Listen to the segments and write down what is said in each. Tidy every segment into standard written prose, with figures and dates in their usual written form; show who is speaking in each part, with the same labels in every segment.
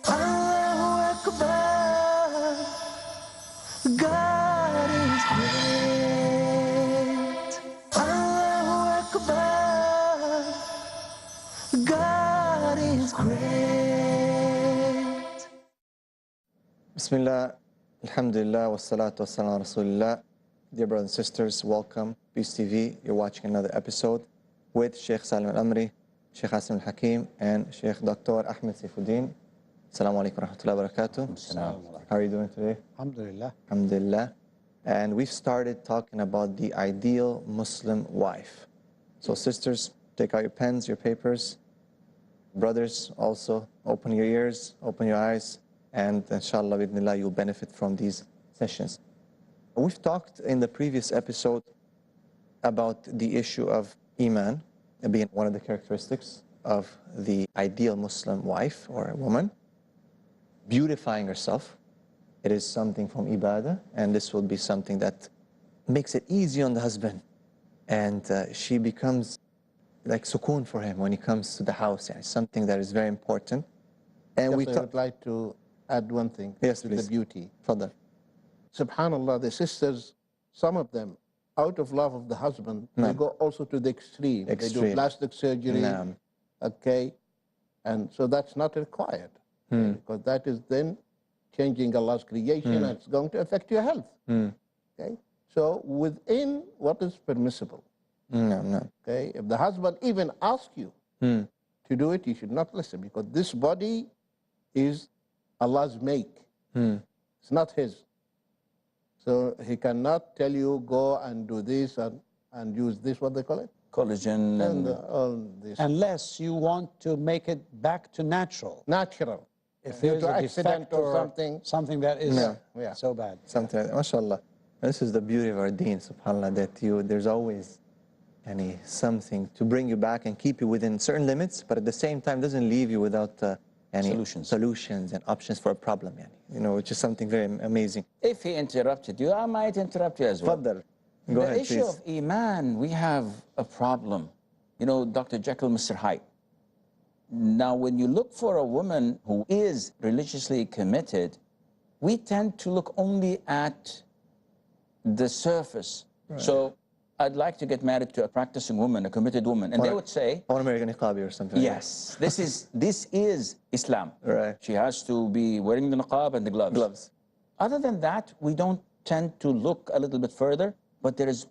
Speaker 1: Allahu Akbar. God is great. Allahu Akbar. God is great.
Speaker 2: Bismillah, alhamdulillah, wassalatu wassalamu ala rasulillah. Dear brothers and sisters, welcome. Peace TV, you're watching another episode with Sheikh Salim Al-Amri, Sheikh Hassan Al-Hakim, and Sheikh Dr. Ahmed Saifuddin. Assalamu alaikum wa rahmatullahi wa barakatuh. How are you doing today?
Speaker 3: Alhamdulillah.
Speaker 2: Alhamdulillah. And we've started talking about the ideal Muslim wife. So sisters, take out your pens, your papers. Brothers, also, open your ears, open your eyes, and inshallah, bidnillah, you'll benefit from these sessions. We've talked in the previous episode about the issue of Iman being one of the characteristics of the ideal Muslim wife or a woman. Beautifying herself, it is something from ibadah, and this will be something that makes it easy on the husband. And she becomes like sukoon for him when he comes to the house. Yeah, it's something that is very important. And
Speaker 3: I would like to add one thing to the beauty.
Speaker 2: Fadal.
Speaker 3: Subhanallah, the sisters, some of them, out of love of the husband, they go also to the extreme. They do plastic surgery, okay? And so that's not required, because that is then changing Allah's creation, and it's going to affect your health, okay? So within what is permissible, okay? If the husband even asks you to do it, you should not listen, because this body is Allah's make. It's not his. So he cannot tell you, go and do this and use this, what they call it?
Speaker 4: Collagen.
Speaker 3: And all this.
Speaker 5: Unless you want to make it back to natural.
Speaker 3: Natural.
Speaker 5: If there's a
Speaker 3: accident
Speaker 5: defect
Speaker 3: or
Speaker 5: something that is so bad.
Speaker 2: Something like that. MashaAllah. This is the beauty of our deen, subhanAllah, that there's always something to bring you back and keep you within certain limits, but at the same time doesn't leave you without any solutions and options for a problem, which is something very amazing.
Speaker 4: If he interrupted you, I might interrupt you as well.
Speaker 2: Faddal. Go ahead,
Speaker 4: the issue of Iman, we have a problem. Dr. Jekyll, Mr. Hyde. Now, when you look for a woman who is religiously committed, we tend to look only at the surface. Right. So I'd like to get married to a practicing woman, a committed woman. And they would say,
Speaker 2: I want to marry a niqabi or something.
Speaker 4: Yes, this is Islam.
Speaker 2: Right.
Speaker 4: She has to be wearing the niqab and the gloves. Other than that, we don't tend to look a little bit further, but there is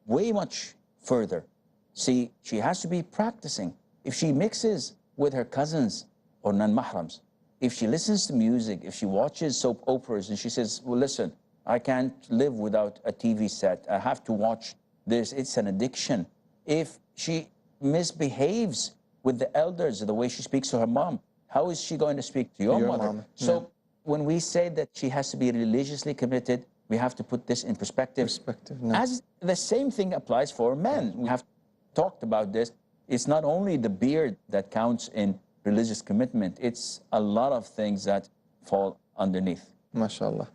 Speaker 4: way much further. See, she has to be practicing. If she mixes with her cousins or non-mahrams, if she listens to music, if she watches soap operas and she says, well, listen, I can't live without a TV set. I have to watch this. It's an addiction. If she misbehaves with the elders, the way she speaks to her mom, how is she going to speak to your mother?
Speaker 2: Mom.
Speaker 4: So when we say that she has to be religiously committed, we have to put this in perspective. As the same thing applies for men. We have talked about this. It's not only the beard that counts in religious commitment. It's a lot of things that fall underneath.
Speaker 2: MashaAllah.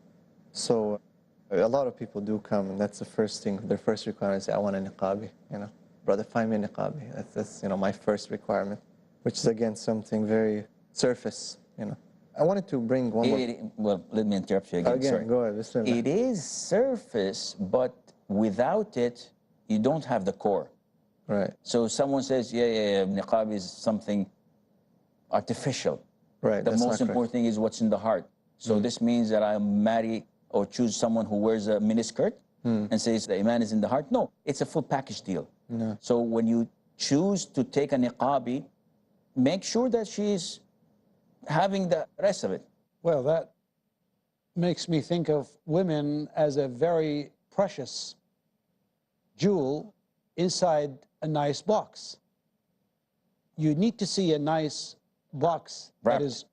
Speaker 2: So a lot of people do come, and that's the first thing, their first requirement is, I want a niqabi, Brother, find me a niqabi. That's my first requirement, which is, again, something very surface, I wanted to bring one more.
Speaker 4: Well, let me interrupt you again. Sorry.
Speaker 2: Go ahead. Bismillah.
Speaker 4: It is surface, but without it, you don't have the core.
Speaker 2: Right.
Speaker 4: So someone says, niqab is something artificial.
Speaker 2: Right.
Speaker 4: The most important thing is what's in the heart. So this means that I marry or choose someone who wears a miniskirt and says the iman is in the heart. No, it's a full package deal.
Speaker 2: No.
Speaker 4: So when you choose to take a niqabi, make sure that she's having the rest of it.
Speaker 5: Well, that makes me think of women as a very precious jewel inside a nice box. You need to see a nice box that is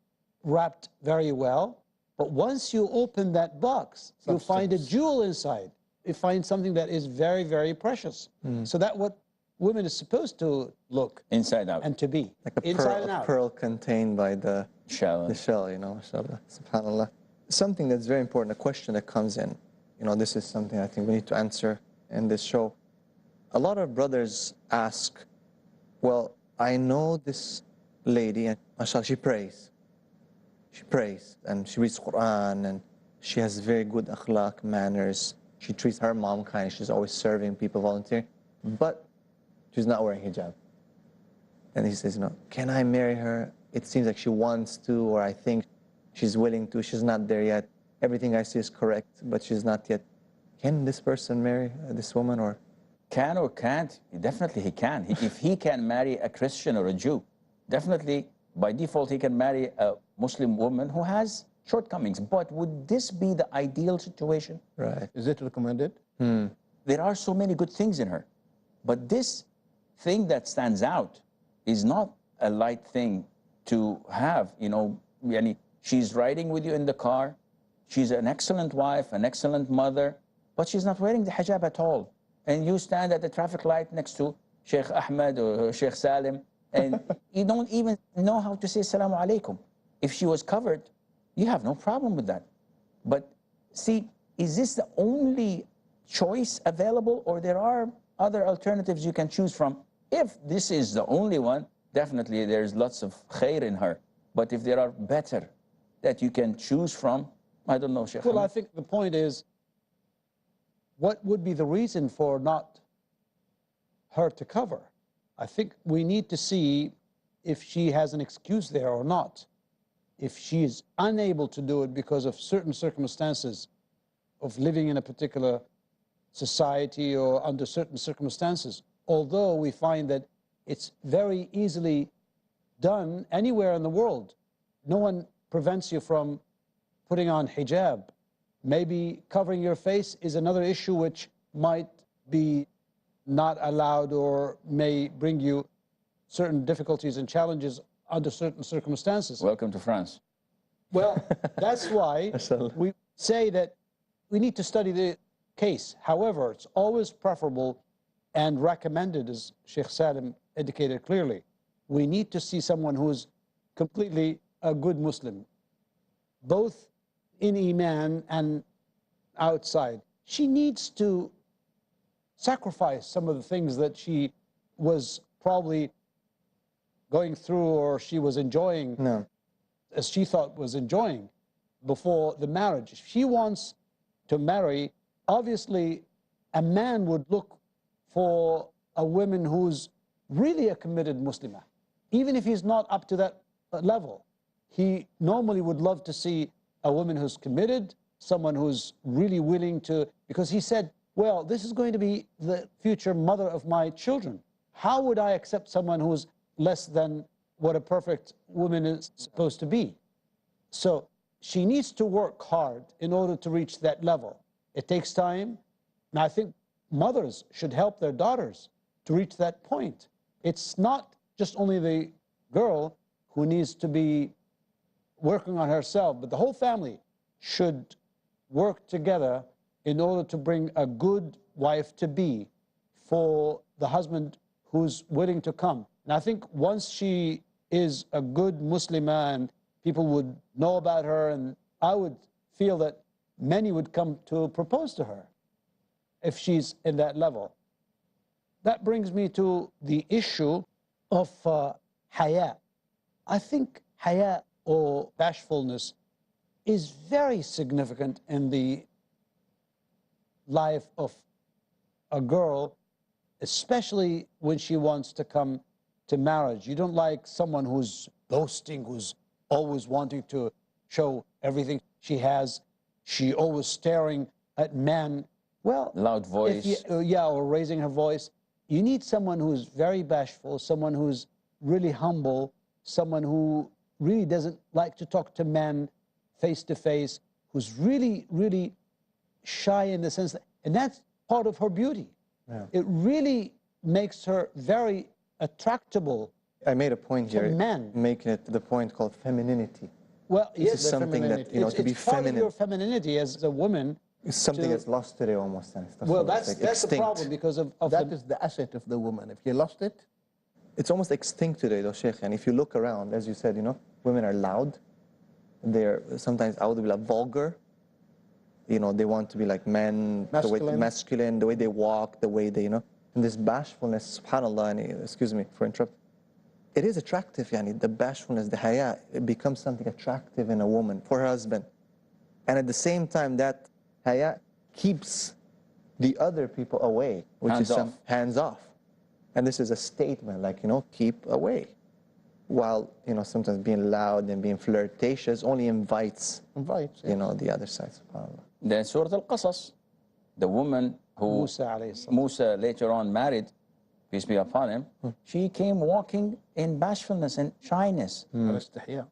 Speaker 5: wrapped very well, but once you open that box, you find a jewel inside. You find something that is very, very precious. So that's what women is supposed to look
Speaker 4: inside out
Speaker 5: and to be,
Speaker 2: like a
Speaker 5: inside and out.
Speaker 2: pearl contained by the shell. Mashallah, subhanallah. Something that's very important, a question that comes in, this is something I think we need to answer in this show. A lot of brothers ask, well, I know this lady, and mashallah, she prays. She prays, and she reads Quran, and she has very good akhlaq, manners. She treats her mom kind. She's always serving people, volunteering, but she's not wearing hijab. And he says, can I marry her? It seems like she wants to, or I think she's willing to. She's not there yet. Everything I see is correct, but she's not yet. Can this person marry this woman, or?
Speaker 4: Can or can't? Definitely he can. If he can marry a Christian or a Jew, definitely by default he can marry a Muslim woman who has shortcomings. But would this be the ideal situation?
Speaker 2: Right.
Speaker 3: Is it recommended?
Speaker 4: There are so many good things in her. But this thing that stands out is not a light thing to have. She's riding with you in the car. She's an excellent wife, an excellent mother, but she's not wearing the hijab at all. And you stand at the traffic light next to Sheikh Ahmed or Sheikh Salim, and you don't even know how to say Assalamu alaikum. If she was covered, you have no problem with that. But see, is this the only choice available, or there are other alternatives you can choose from? If this is the only one, definitely there's lots of khair in her. But if there are better that you can choose from, I don't know, Sheikh.
Speaker 5: Well, I think the point is, what would be the reason for not her to cover? I think we need to see if she has an excuse there or not. If she is unable to do it because of certain circumstances of living in a particular society or under certain circumstances, although we find that it's very easily done anywhere in the world. No one prevents you from putting on hijab. Maybe covering your face is another issue which might be not allowed or may bring you certain difficulties and challenges under certain circumstances.
Speaker 4: Welcome to France.
Speaker 5: Well, that's why we say that we need to study the case. However, it's always preferable and recommended, as Sheikh Salim indicated clearly, we need to see someone who's completely a good Muslim, both in Iman and outside. She needs to sacrifice some of the things that she was probably going through or she was enjoying, as she thought was enjoying before the marriage. If she wants to marry, obviously a man would look for a woman who's really a committed Muslimah. Even if he's not up to that level, he normally would love to see a woman who's committed, someone who's really willing to, because he said, well, this is going to be the future mother of my children. How would I accept someone who's less than what a perfect woman is supposed to be? So she needs to work hard in order to reach that level. It takes time, and I think mothers should help their daughters to reach that point. It's not just only the girl who needs to be working on herself, but the whole family should work together in order to bring a good wife to be for the husband who's willing to come. And I think once she is a good Muslimah and people would know about her, and I would feel that many would come to propose to her if she's in that level. That brings me to the issue of haya. I think haya, or bashfulness, is very significant in the life of a girl, especially when she wants to come to marriage. You don't like someone who's boasting, who's always wanting to show everything she has. She always staring at men. Well,
Speaker 4: loud voice.
Speaker 5: Or raising her voice. You need someone who's very bashful, someone who's really humble, someone who really doesn't like to talk to men face to face, who's really, really shy in the sense that, and that's part of her beauty.
Speaker 2: Yeah.
Speaker 5: It really makes her very attractable.
Speaker 2: I made a point here,
Speaker 5: men.
Speaker 2: making it the point called femininity.
Speaker 5: Well, yes,
Speaker 2: this is something that, to be
Speaker 5: it's part
Speaker 2: feminine.
Speaker 5: of your femininity as a woman.
Speaker 2: It's something that's lost today almost.
Speaker 5: Well, that's the problem, because of
Speaker 3: that is the asset of the woman. If you lost it,
Speaker 2: it's almost extinct today, though, Sheikh. And if you look around, as you said, women are loud. They're sometimes vulgar. They want to be like men, masculine, the way they walk, the way they, and this bashfulness, subhanAllah, and excuse me for interrupting, it is attractive, yani, the bashfulness, the haya, it becomes something attractive in a woman for her husband. And at the same time, that haya keeps the other people away, which
Speaker 4: hands
Speaker 2: is
Speaker 4: off.
Speaker 2: Hands off. And this is a statement, like, keep away. While, sometimes being loud and being flirtatious only invites
Speaker 3: yes.
Speaker 2: The other side, subhanAllah.
Speaker 4: Then Surah Al-Qasas, the woman who Musa later on married, peace be upon him, she came walking in bashfulness and shyness.
Speaker 3: Al-istihya.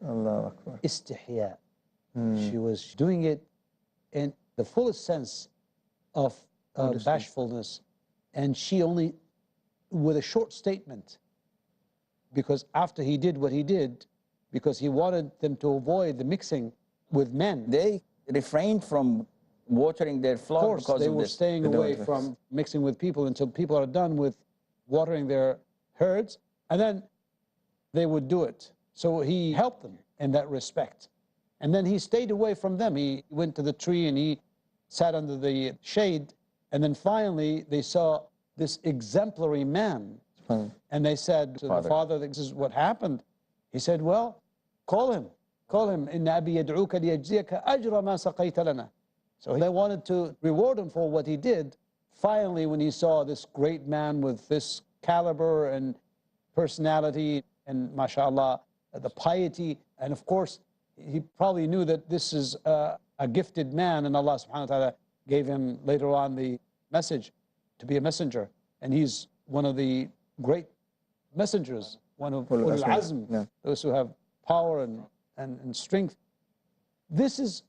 Speaker 2: Allahu Akbar.
Speaker 5: Istihya. She was doing it in the fullest sense of bashfulness. And she only, with a short statement, because after he did what he did, because he wanted them to avoid the mixing with men.
Speaker 4: They refrained from watering their flock because of this.
Speaker 5: They were staying away from mixing with people until people are done with watering their herds, and then they would do it. So he helped them in that respect. And then he stayed away from them. He went to the tree and he sat under the shade, and then finally they saw this exemplary man. And they said to the father, this is what happened. He said, well, call him. Inna abi yad'uka liyajziyaka ajra ma saqayta lana. So they wanted to reward him for what he did. Finally, when he saw this great man with this caliber and personality and, mashallah, the piety, and of course, he probably knew that this is a gifted man, and Allah subhanahu wa ta'ala gave him later on the message to be a messenger. And he's one of the great messengers, one of Ulul Azm, those who have power and strength. This is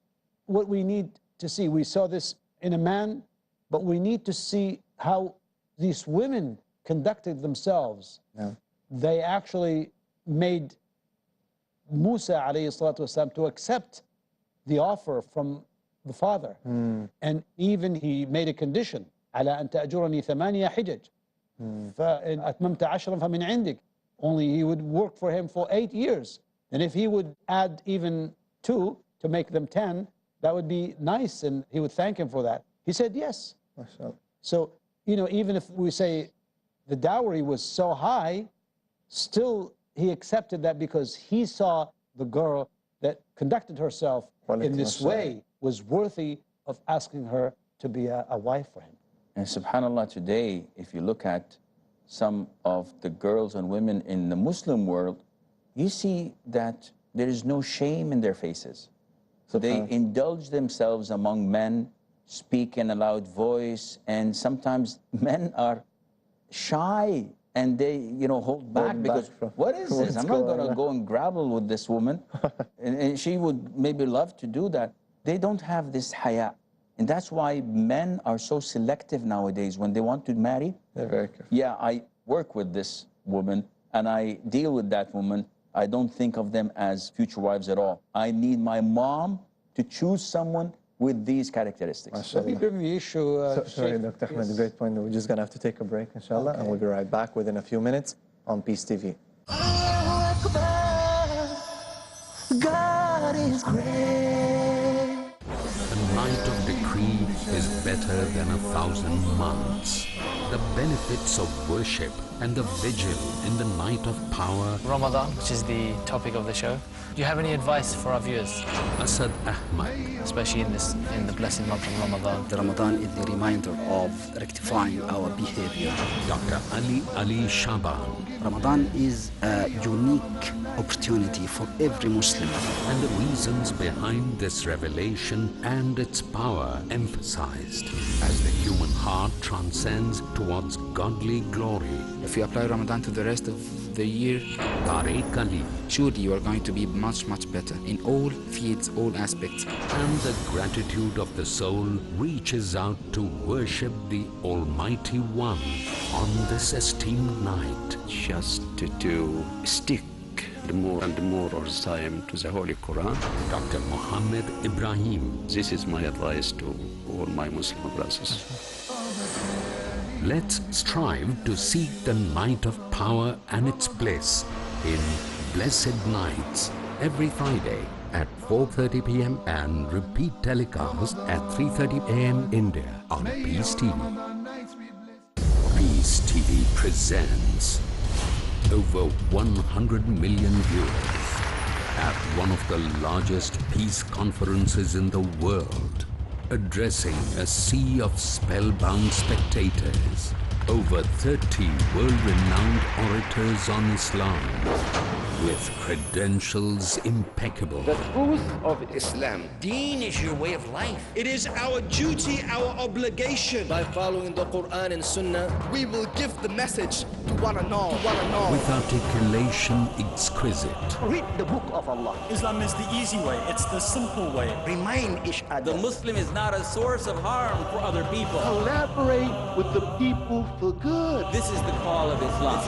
Speaker 5: what we need to see. We saw this in a man, but we need to see how these women conducted themselves. They actually made Musa alayhi salatu wasalam to accept the offer from the father. And even he made a condition, على أن تأجرني 8 حجج فإن أتممت 10 فمن عندك. Only he would work for him for 8 years. And if he would add even 2 to make them 10, that would be nice, and he would thank him for that. He said yes. So, even if we say the dowry was so high, still he accepted that because he saw the girl that conducted herself in this way was worthy of asking her to be a wife for him.
Speaker 4: And subhanAllah, today, if you look at some of the girls and women in the Muslim world, you see that there is no shame in their faces. So they indulge themselves among men, speak in a loud voice, and sometimes men are shy and they, hold back because, what is this? I'm not going to go and grapple with this woman. and she would maybe love to do that. They don't have this haya. And that's why men are so selective nowadays when they want to marry.
Speaker 2: They're very careful.
Speaker 4: Yeah, I work with this woman and I deal with that woman. I don't think of them as future wives at all. I need my mom to choose someone with these characteristics.
Speaker 5: Let me bring the issue.
Speaker 2: Sorry, Dr. Ahmed, a great point. We're just going to have to take a break, inshallah, and we'll be right back within a few minutes on Peace TV.
Speaker 1: God is great.
Speaker 6: The night of decree is better than 1,000 months. The benefits of worship and the vigil in the night of power.
Speaker 7: Ramadan, which is the topic of the show. Do you have any advice for our viewers?
Speaker 6: Asad Ahmad.
Speaker 7: Especially in the blessed month of Ramadan.
Speaker 8: The Ramadan is the reminder of rectifying our behavior.
Speaker 6: Dr. Ali Shaban.
Speaker 8: Ramadan is a unique opportunity for every Muslim.
Speaker 6: And the reasons behind this revelation and its power emphasized as the human heart transcends towards godly glory.
Speaker 9: If you apply Ramadan to the rest of the year,
Speaker 6: Tariq Ali.
Speaker 9: Surely you are going to be much, much better in all fields, all aspects.
Speaker 6: And the gratitude of the soul reaches out to worship the Almighty One on this esteemed night.
Speaker 10: Just to stick more and more of the time to the Holy Quran.
Speaker 6: Dr. Muhammad Ibrahim.
Speaker 10: This is my advice to all my Muslim brothers.
Speaker 6: Let's strive to seek the night of power and its bliss in Blessed Nights every Friday at 4:30 p.m. and repeat telecast at 3:30 a.m. India on Peace TV. Peace TV presents over 100 million viewers at one of the largest peace conferences in the world, addressing a sea of spellbound spectators. Over 30 world-renowned orators on Islam with credentials impeccable.
Speaker 11: The truth of Islam.
Speaker 12: Deen is your way of life. It is our duty, our obligation.
Speaker 13: By following the Quran and Sunnah, we will give the message to one and all.
Speaker 6: With articulation exquisite.
Speaker 11: Read the book of Allah.
Speaker 14: Islam is the easy way. It's the simple way.
Speaker 12: Remind each other.
Speaker 15: The Muslim is not a source of harm for other people.
Speaker 11: Collaborate with the people for good.
Speaker 15: This is the call of Islam.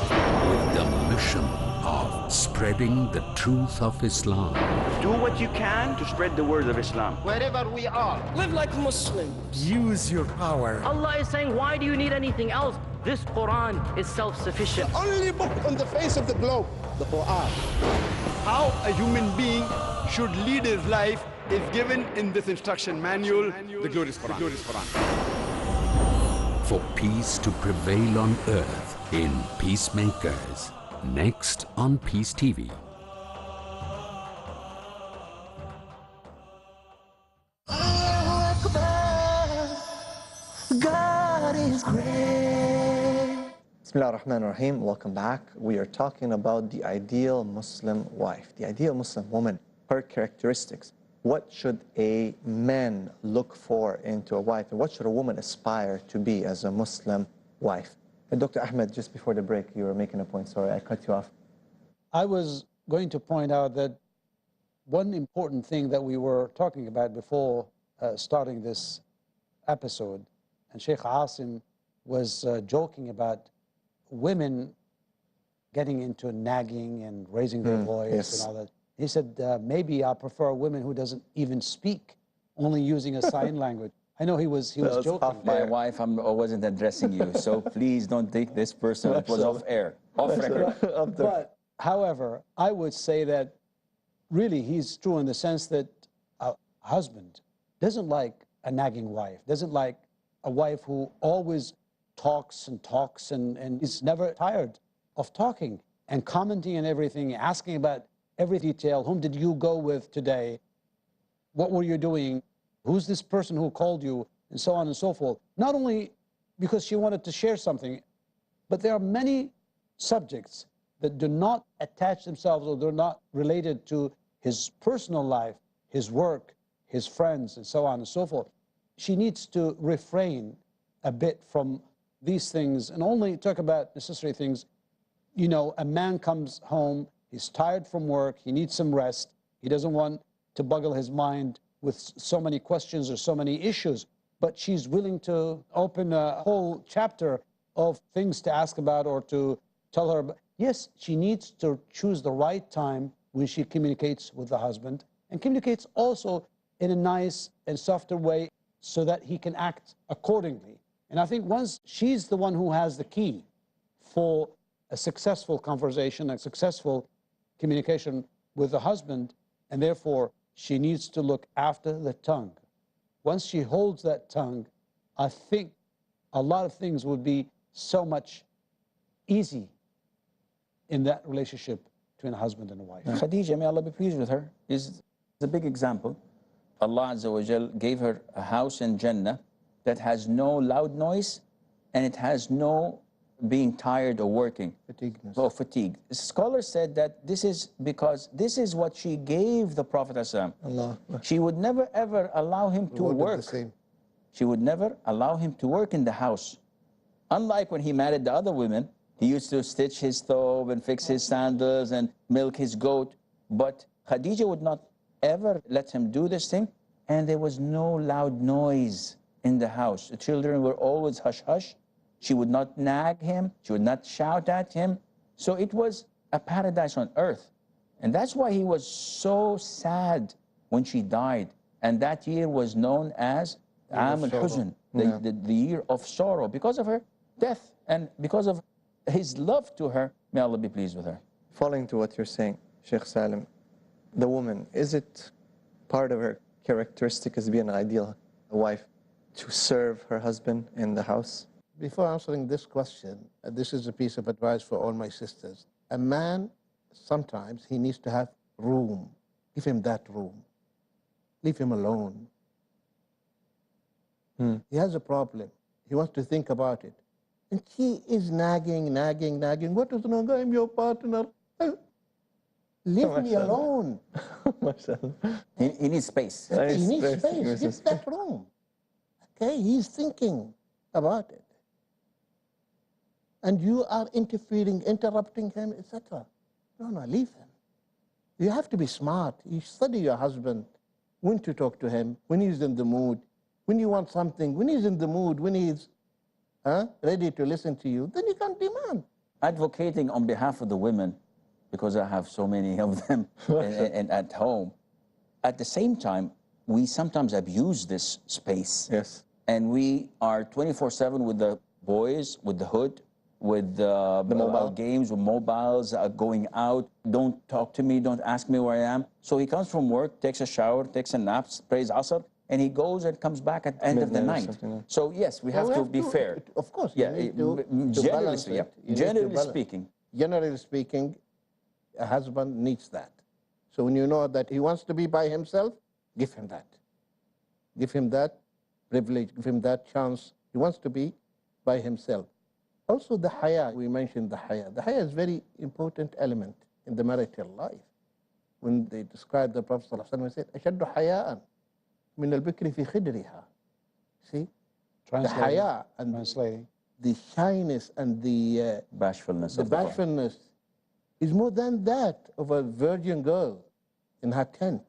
Speaker 6: With the mission of spreading the truth of Islam.
Speaker 11: Do what you can to spread the word of Islam.
Speaker 13: Wherever we are.
Speaker 16: Live like Muslims.
Speaker 14: Use your power.
Speaker 16: Allah is saying, why do you need anything else? This Quran is self-sufficient.
Speaker 3: The only book on the face of the globe, the Quran.
Speaker 17: How a human being should lead his life is given in this instruction manual, the glorious Quran.
Speaker 6: For peace to prevail on earth in Peacemakers. Next on Peace TV.
Speaker 1: God is great.
Speaker 2: Bismillah ar-Rahman ar-Rahim. Welcome back. We are talking about the ideal Muslim wife, the ideal Muslim woman, her characteristics. What should a man look for into a wife, and what should a woman aspire to be as a Muslim wife? And Dr. Ahmed, just before the break, you were making a point. Sorry, I cut you off.
Speaker 5: I was going to point out that one important thing that we were talking about before starting this episode, and Sheikh Asim was joking about women getting into nagging and raising their voice and all that. He said, maybe I prefer women who doesn't even speak, only using a sign language. I know he was joking.
Speaker 4: My wife, I wasn't addressing you, so please don't take this personal. It was off air, off record.
Speaker 5: But, however, I would say that really he's true in the sense that a husband doesn't like a nagging wife, doesn't like a wife who always talks and is never tired of talking and commenting on everything, asking about every detail. Whom did you go with today? What were you doing? Who's this person who called you? And so on and so forth. Not only because she wanted to share something, but there are many subjects that do not attach themselves or they're not related to his personal life, his work, his friends, and so on and so forth. She needs to refrain a bit from these things and only talk about necessary things. You know, a man comes home, he's tired from work, he needs some rest, he doesn't want to boggle his mind with so many questions or so many issues, but she's willing to open a whole chapter of things to ask about or to tell her. Yes, she needs to choose the right time when she communicates with the husband, and communicates also in a nice and softer way so that he can act accordingly. And I think once she's the one who has the key for a successful conversation, a successful communication with the husband, and therefore she needs to look after the tongue. Once she holds that tongue, I think a lot of things would be so much easy in that relationship between a husband and a wife.
Speaker 4: Khadija, may Allah be pleased with her, is a big example. Allah Azza wa Jal gave her a house in Jannah that has no loud noise and it has no being tired or working. Fatigue. Scholars said that this is because this is what she gave the Prophet ﷺ. She would never ever allow him to work. She would never allow him to work in the house. Unlike when he married the other women, he used to stitch his thobe and fix his sandals and milk his goat. But Khadija would not ever let him do this thing, and there was no loud noise in the house. The children were always hush-hush. She would not nag him. She would not shout at him. So it was a paradise on earth. And that's why he was so sad when she died. And that year was known as Am al-Huzn, the year of sorrow, because of her death and because of his love to her. May Allah be pleased with her.
Speaker 2: Following to what you're saying, Sheikh Salim, the woman, is it part of her characteristic as being an ideal wife to serve her husband in the house?
Speaker 3: Before answering this question, this is a piece of advice for all my sisters. A man, sometimes he needs to have room. Give him that room. Leave him alone. He has a problem. He wants to think about it. And she is nagging. What is wrong? I'm your partner. Leave me alone.
Speaker 4: He needs space.
Speaker 3: Okay, he needs space. Give that room. Okay, he's thinking about it. And you are interfering, interrupting him, etc. No, leave him. You have to be smart. You study your husband, when to talk to him, when he's in the mood, when you want something, when he's in the mood, when he's ready to listen to you, then you can demand.
Speaker 4: Advocating on behalf of the women, because I have so many of them and at home. At the same time, we sometimes abuse this space.
Speaker 2: Yes.
Speaker 4: And we are 24/7 with the boys, with the hood, with the mobile games, with mobiles, going out. Don't talk to me, don't ask me where I am. So he comes from work, takes a shower, takes a nap, prays Asr, and he goes and comes back at the end of the night. So yes, we have to be fair.
Speaker 3: Of course,
Speaker 4: yeah,
Speaker 3: you need to balance it.
Speaker 4: Generally speaking,
Speaker 3: a husband needs that. So when you know that he wants to be by himself, give him that. Give him that privilege, give him that chance. He wants to be by himself. Also the haya, we mentioned the haya. The haya is a very important element in the marital life. When they described the Prophet ﷺ, he said, أَشَدُّ حَيَاءً مِنَ الْبِكْرِ فِي خِدْرِهَا. See? The haya and the shyness and the bashfulness is more than that of a virgin girl in her tent.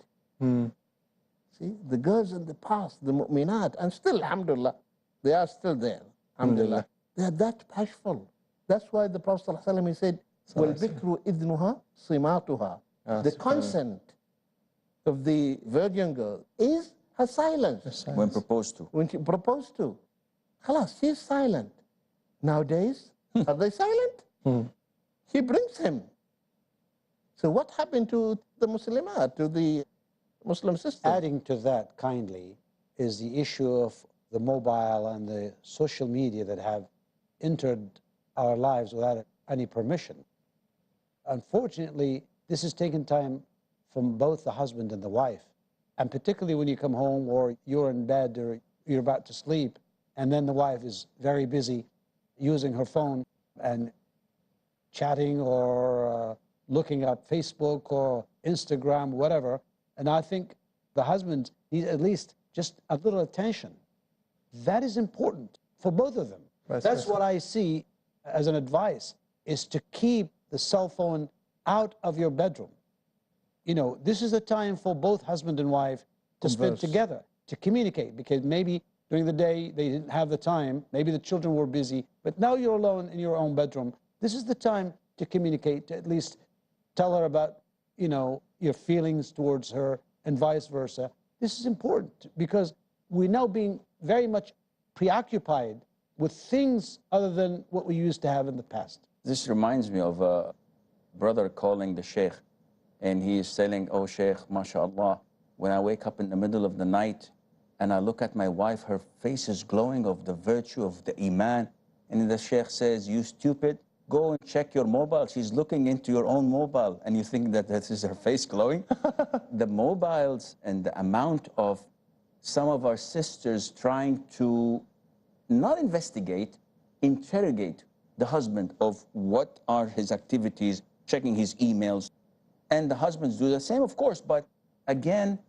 Speaker 3: See, the girls in the past, the mu'minat, and still, alhamdulillah, they are still there, alhamdulillah. They are that bashful. That's why the Prophet ﷺ, he said, وَالْبِكْرُ إِذْنُهَا صِمَاتُهَا. The consent of the virgin girl is her silence.
Speaker 4: When proposed to.
Speaker 3: When she proposed to. Khalas, she is silent. Nowadays, are they silent? She brings him. So what happened to the Muslimat, to the Muslim system?
Speaker 5: Adding to that kindly is the issue of the mobile and the social media that have entered our lives without any permission. Unfortunately, this has taken time from both the husband and the wife. And particularly when you come home or you're in bed or you're about to sleep, and then the wife is very busy using her phone and chatting or looking up Facebook or Instagram, whatever. And I think the husband needs at least just a little attention. That is important for both of them. That's what I see as an advice, is to keep the cell phone out of your bedroom. You know, this is a time for both husband and wife to spend together, to communicate, because maybe during the day they didn't have the time, maybe the children were busy, but now you're alone in your own bedroom. This is the time to communicate, to at least tell her about, you know, your feelings towards her and vice versa. This is important because we're now being very much preoccupied with things other than what we used to have in the past.
Speaker 4: This reminds me of a brother calling the sheikh, and he is saying, oh sheikh, mashallah, when I wake up in the middle of the night and I look at my wife, her face is glowing of the virtue of the iman. And the sheikh says, you stupid, go and check your mobile. She's looking into your own mobile, and you think that this is her face glowing? The mobiles and the amount of some of our sisters trying to not investigate, interrogate the husband of what are his activities, checking his emails. And the husbands do the same, of course, but again,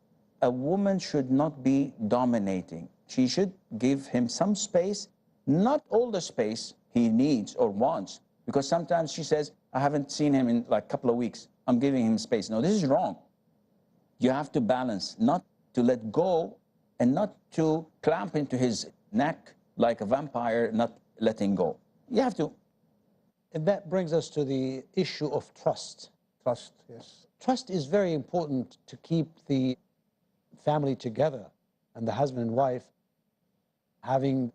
Speaker 4: a woman should not be dominating. She should give him some space, not all the space he needs or wants, because sometimes she says, I haven't seen him in like a couple of weeks. I'm giving him space. No, this is wrong. You have to balance, not to let go and not to clamp into his neck like a vampire, not letting go. You have to.
Speaker 5: And that brings us to the issue of trust.
Speaker 3: Trust, yes.
Speaker 5: Trust is very important to keep the family together and the husband and wife having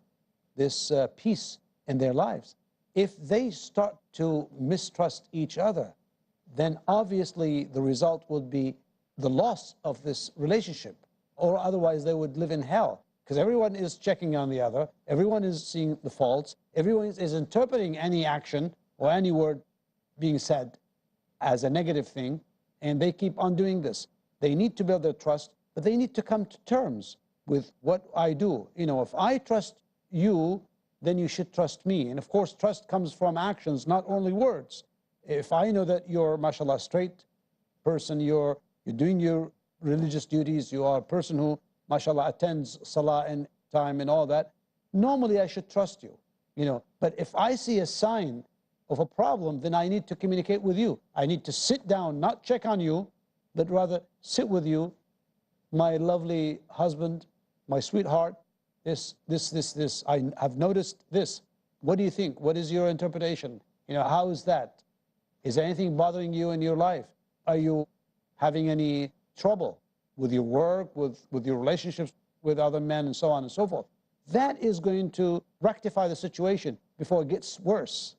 Speaker 5: this peace in their lives. If they start to mistrust each other, then obviously the result would be the loss of this relationship, or otherwise they would live in hell, because everyone is checking on the other, everyone is seeing the faults, everyone is interpreting any action or any word being said as a negative thing, and they keep on doing this. They need to build their trust, but they need to come to terms with what I do. You know, if I trust you, then you should trust me. And of course, trust comes from actions, not only words. If I know that you're, mashallah, straight person, you're doing your religious duties, you are a person who, mashallah, attends salah in time and all that, normally I should trust you, you know. But if I see a sign of a problem, then I need to communicate with you. I need to sit down, not check on you, but rather sit with you, my lovely husband, my sweetheart, this, I have noticed this. What do you think? What is your interpretation? You know, how is that? Is there anything bothering you in your life? Are you having any trouble with your work, with your relationships with other men, and so on and so forth? That is going to rectify the situation before it gets worse.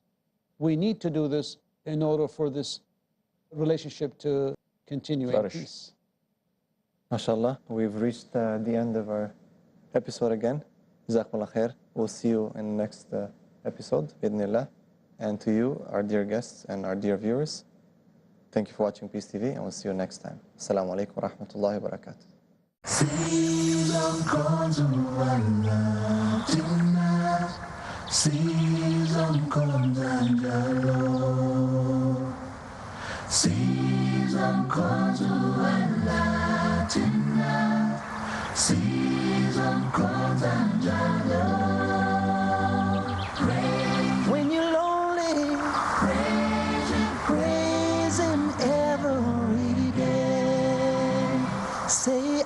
Speaker 5: We need to do this in order for this relationship to continue in peace.
Speaker 2: MashaAllah, we've reached the end of our episode again. Jazakumullah khair. We'll see you in the next episode, bidnillah. And to you, our dear guests and our dear viewers, thank you for watching Peace TV, and we'll see you next time. Assalamu alaikum wa rahmatullahi wa barakatuh.
Speaker 1: When you're lonely, praise Him every day. Say,